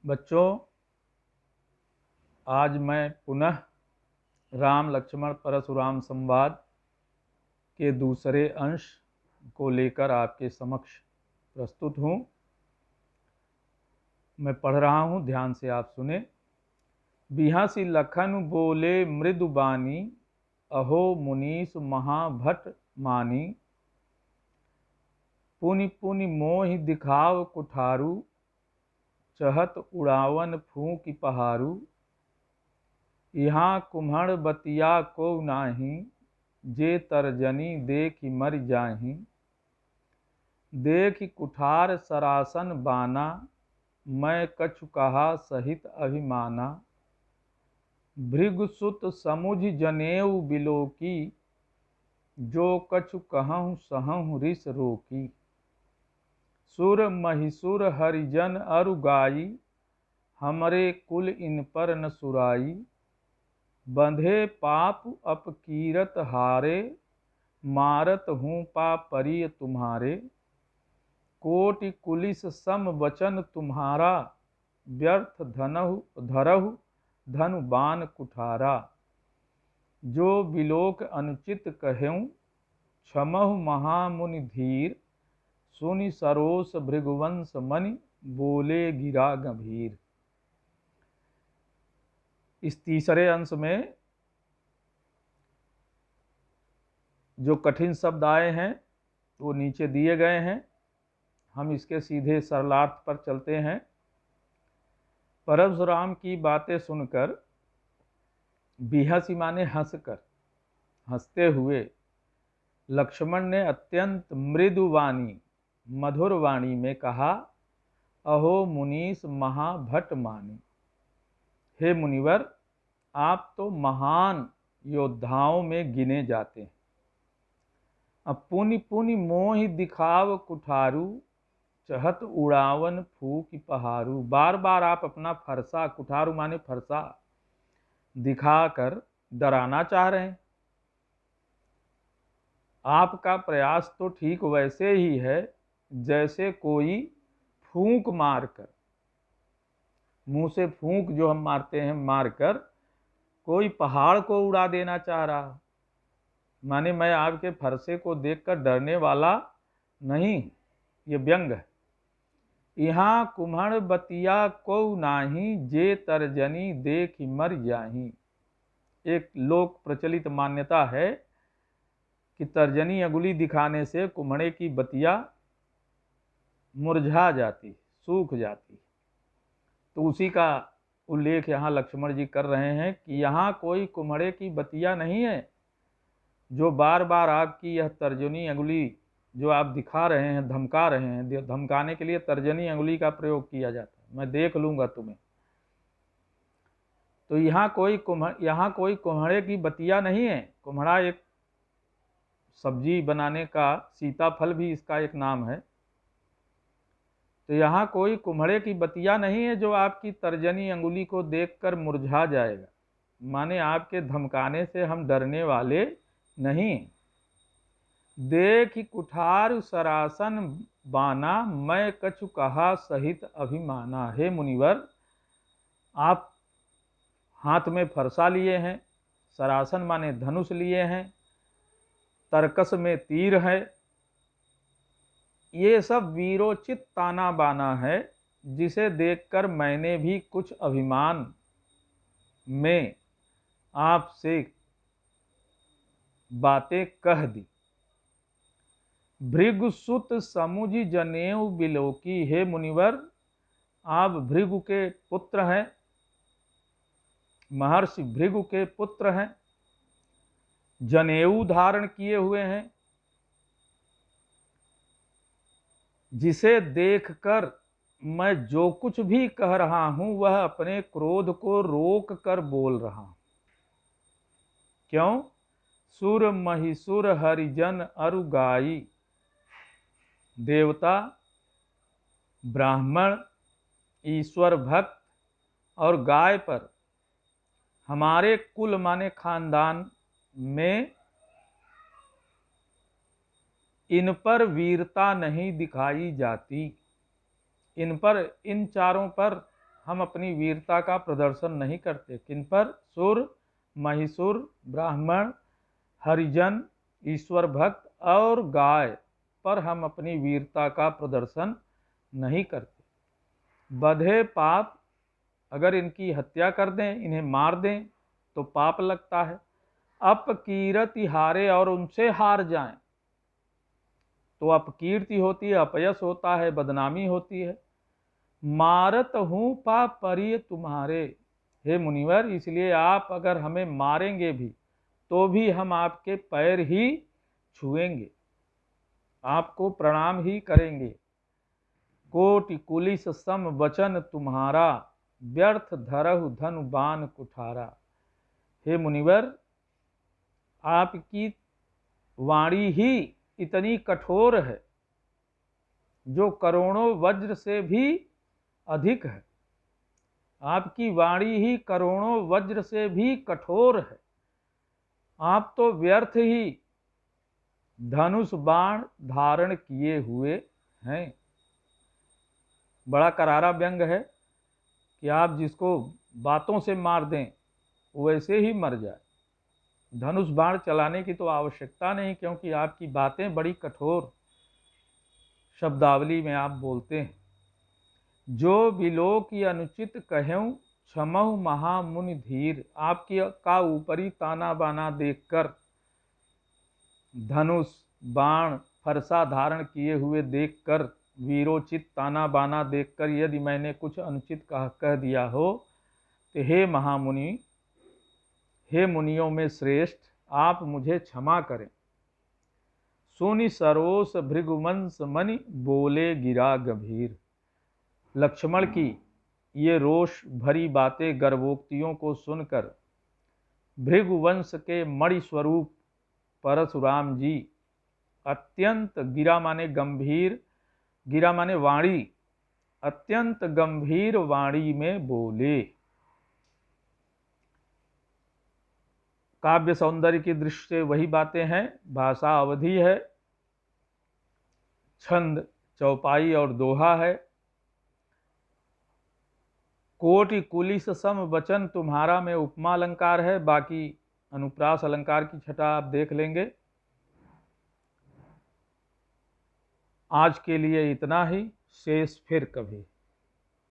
बच्चों, आज मैं पुनः राम लक्ष्मण परशुराम संवाद के दूसरे अंश को लेकर आपके समक्ष प्रस्तुत हूँ। मैं पढ़ रहा हूँ, ध्यान से आप सुने। बिहसी लखन बोले मृदु बानी, अहो मुनीस महाभट मानी। पुनि पुनि मोहि दिखाव कुठारू, चहत उड़ावन फूंक पहारू। यहाँ कुम्हड़ बतिया को नाही, जे तर्जनी देखि मर जाहि। देखि कुठार सरासन बाना, मैं कछु कहा सहित अभिमाना। भृगुसुत समुझ जनेऊ बिलोकी, जो कछु कहूँ सहूँ रिस रोकी। सुर महिसुर हरिजन अरु गाई, हमरे कुल इन पर न सुराई। बंधे पाप अपकीरत हारे, मारत हूँ पापरिय तुम्हारे। कोटि कुलिस सम वचन तुम्हारा, व्यर्थ धरहु धनु बान कुठारा। जो बिलोक अनुचित कहूँ, क्षमहु महामुनि धीर। सुनि सरोस भृगुवंश मनि, बोले गिरा गंभीर। इस तीसरे अंश में जो कठिन शब्द आए हैं वो नीचे दिए गए हैं। हम इसके सीधे सरलार्थ पर चलते हैं। परशुराम की बातें सुनकर, बिहसी माने हंसकर, हंसते हुए लक्ष्मण ने अत्यंत मृदु वाणी, मधुर वाणी में कहा, अहो मुनीस महाभट मानी। हे मुनिवर, आप तो महान योद्धाओं में गिने जाते हैं। अब पुनि पुनि मोहि दिखाव कुठारू, चहत उड़ावन फूक पहारू। बार बार आप अपना फरसा, कुठारू माने फरसा, दिखाकर डराना चाह रहे हैं। आपका प्रयास तो ठीक वैसे ही है जैसे कोई फूंक मारकर, मुंह से फूंक जो हम मारते हैं, मारकर कोई पहाड़ को उड़ा देना चाह रहा। माने मैं आपके फरसे को देखकर डरने वाला नहीं, ये व्यंग है। यहाँ कुम्हड़ बतिया को नाही, जे तर्जनी देख मर जाही। एक लोक प्रचलित मान्यता है कि तर्जनी अंगुली दिखाने से कुम्हड़े की बतिया मुरझा जाती, सूख जाती। तो उसी का उल्लेख यहाँ लक्ष्मण जी कर रहे हैं कि यहाँ कोई कुम्हड़े की बतिया नहीं है जो बार बार आपकी यह तर्जनी अंगुली जो आप दिखा रहे हैं, धमका रहे हैं। धमकाने के लिए तर्जनी अंगुली का प्रयोग किया जाता है, मैं देख लूंगा तुम्हें। तो यहाँ कोई कुम्हड़े की बतिया नहीं है। कुम्हड़ा एक सब्जी बनाने का, सीताफल भी इसका एक नाम है। तो यहाँ कोई कुम्हड़े की बतिया नहीं है जो आपकी तर्जनी अंगुली को देखकर मुरझा जाएगा। माने आपके धमकाने से हम डरने वाले नहीं। देख कुठार सरासन बाना, मैं कछु कहा सहित अभिमाना। हे मुनिवर, आप हाथ में फरसा लिए हैं, सरासन माने धनुष लिए हैं, तरकस में तीर है। ये सब वीरोचित ताना बाना है, जिसे देखकर मैंने भी कुछ अभिमान में आपसे बातें कह दी। भृगुसुत समुझ जनेऊ बिलोकी। हे मुनिवर, आप भृगु के पुत्र हैं, महर्षि भृगु के पुत्र हैं, जनेऊ धारण किए हुए हैं, जिसे देखकर मैं जो कुछ भी कह रहा हूं वह अपने क्रोध को रोक कर बोल रहा हूं। क्यों? सुर महिसुर हरिजन अरु गाई। देवता, ब्राह्मण, ईश्वर भक्त और गाय पर हमारे कुल माने खानदान में इन पर वीरता नहीं दिखाई जाती। इन चारों पर हम अपनी वीरता का प्रदर्शन नहीं करते। किन पर? सुर, महिषुर, ब्राह्मण, हरिजन, ईश्वर भक्त और गाय पर हम अपनी वीरता का प्रदर्शन नहीं करते। बधे पाप, अगर इनकी हत्या कर दें, इन्हें मार दें तो पाप लगता है। अपकीर्ति हारे, और उनसे हार जाएं तो अपकीर्ति होती है, अपयश होता है, बदनामी होती है। मारत हूं पाप परिय तुम्हारे, हे मुनिवर, इसलिए आप अगर हमें मारेंगे भी तो भी हम आपके पैर ही छुएंगे, आपको प्रणाम ही करेंगे। कोटि कुलिस सम वचन तुम्हारा, व्यर्थ धरहु धनु बाण कुठारा। हे मुनिवर, आपकी वाणी ही इतनी कठोर है जो करोड़ों वज्र से भी अधिक है। आपकी वाणी ही करोड़ों वज्र से भी कठोर है। आप तो व्यर्थ ही धनुष बाण धारण किए हुए हैं। बड़ा करारा व्यंग है कि आप जिसको बातों से मार दें वैसे ही मर जाए। धनुष बाण चलाने की तो आवश्यकता नहीं, क्योंकि आपकी बातें बड़ी कठोर शब्दावली में आप बोलते हैं। जो बिलो की अनुचित कहूँ क्षमहु महामुनि धीर, आपकी का ऊपरी ताना बाना देखकर, धनुष बाण फरसा धारण किए हुए देखकर, वीरोचित ताना बाना देखकर यदि मैंने कुछ अनुचित कह दिया हो तो हे महामुनि, हे मुनियों में श्रेष्ठ, आप मुझे क्षमा करें। सुनि सरोस भृगुवंश मणि, बोले गिरा गंभीर। लक्ष्मण की ये रोष भरी बातें, गर्भोक्तियों को सुनकर भृगुवंश के मणि स्वरूप परशुराम जी अत्यंत, गिरा माने गंभीर, गिरा माने वाणी, अत्यंत गंभीर वाणी में बोले। काव्य सौंदर्य की दृष्टि से वही बातें हैं। भाषा अवधि है, छंद चौपाई और दोहा है। कोटि कुलिस सम वचन तुम्हारा में उपमा अलंकार है, बाकी अनुप्रास अलंकार की छटा आप देख लेंगे। आज के लिए इतना ही, शेष फिर कभी।